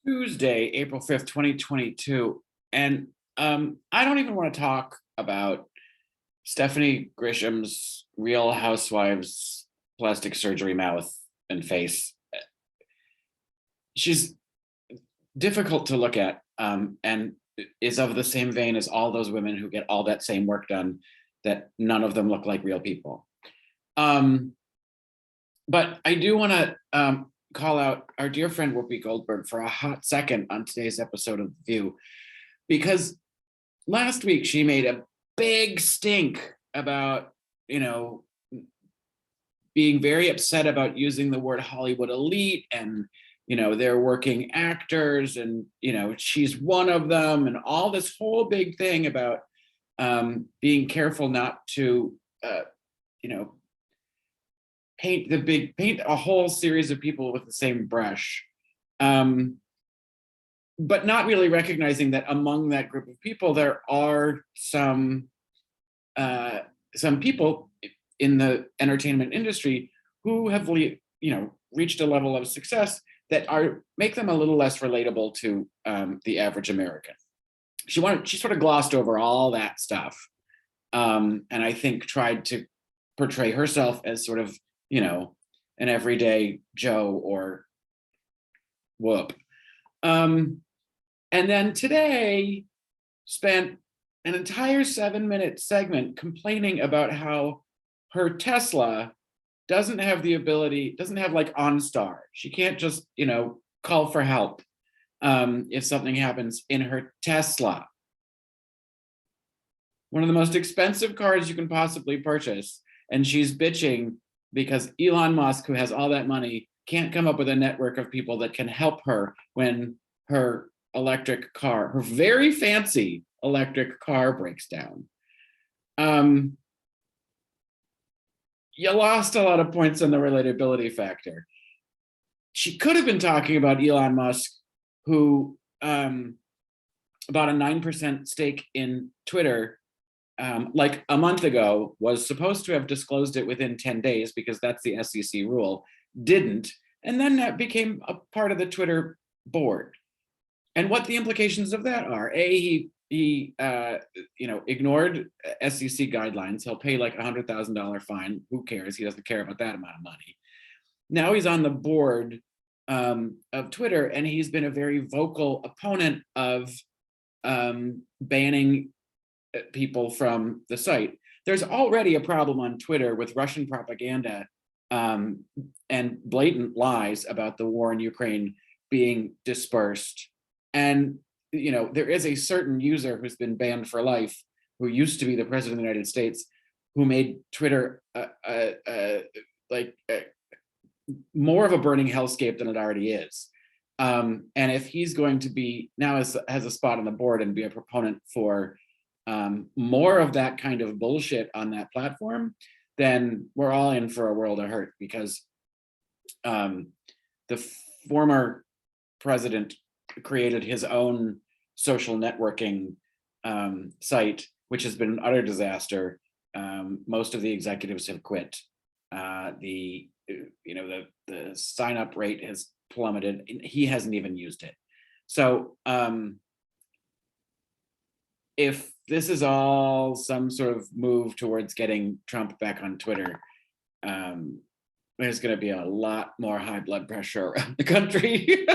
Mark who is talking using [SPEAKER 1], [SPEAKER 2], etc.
[SPEAKER 1] Tuesday, April 5th, 2022. And I don't even want to talk about Stephanie Grisham's Real Housewives plastic surgery mouth and face. She's difficult to look at, and is of the same vein as all those women who get all that same work done, that none of them look like real people. But I do want to call out our dear friend Whoopi Goldberg for a hot second on today's episode of The View, because last week she made a big stink about, being very upset about using the word Hollywood elite, and, they're working actors, and, she's one of them, and all this whole big thing about being careful not to, paint a whole series of people with the same brush, but not really recognizing that among that group of people there are some people in the entertainment industry who have reached a level of success that make them a little less relatable to the average American. She sort of glossed over all that stuff, and I think tried to portray herself as sort of an everyday Joe or Whoop. And then today spent an entire 7-minute segment complaining about how her Tesla doesn't have like OnStar. She can't just, call for help if something happens in her Tesla. One of the most expensive cars you can possibly purchase. And she's bitching because Elon Musk, who has all that money, can't come up with a network of people that can help her when her electric car, her very fancy electric car, breaks down. You lost a lot of points on the relatability factor. She could have been talking about Elon Musk, who about a 9% stake in Twitter, like a month ago, was supposed to have disclosed it within 10 days because that's the SEC rule, didn't, and then that became a part of the Twitter board. And what the implications of that are: he ignored SEC guidelines. He'll pay like $100,000 fine. Who cares? He doesn't care about that amount of money. Now he's on the board of Twitter, and he's been a very vocal opponent of banning people from the site. There's already a problem on Twitter with Russian propaganda and blatant lies about the war in Ukraine being dispersed. And there is a certain user who's been banned for life, who used to be the president of the United States, who made Twitter more of a burning hellscape than it already is. And if he's going to be now has a spot on the board and be a proponent for more of that kind of bullshit on that platform, then we're all in for a world of hurt, because the former president created his own social networking site, which has been an utter disaster. Most of the executives have quit. The sign up rate has plummeted. He hasn't even used it. So if this is all some sort of move towards getting Trump back on Twitter, there's going to be a lot more high blood pressure around the country.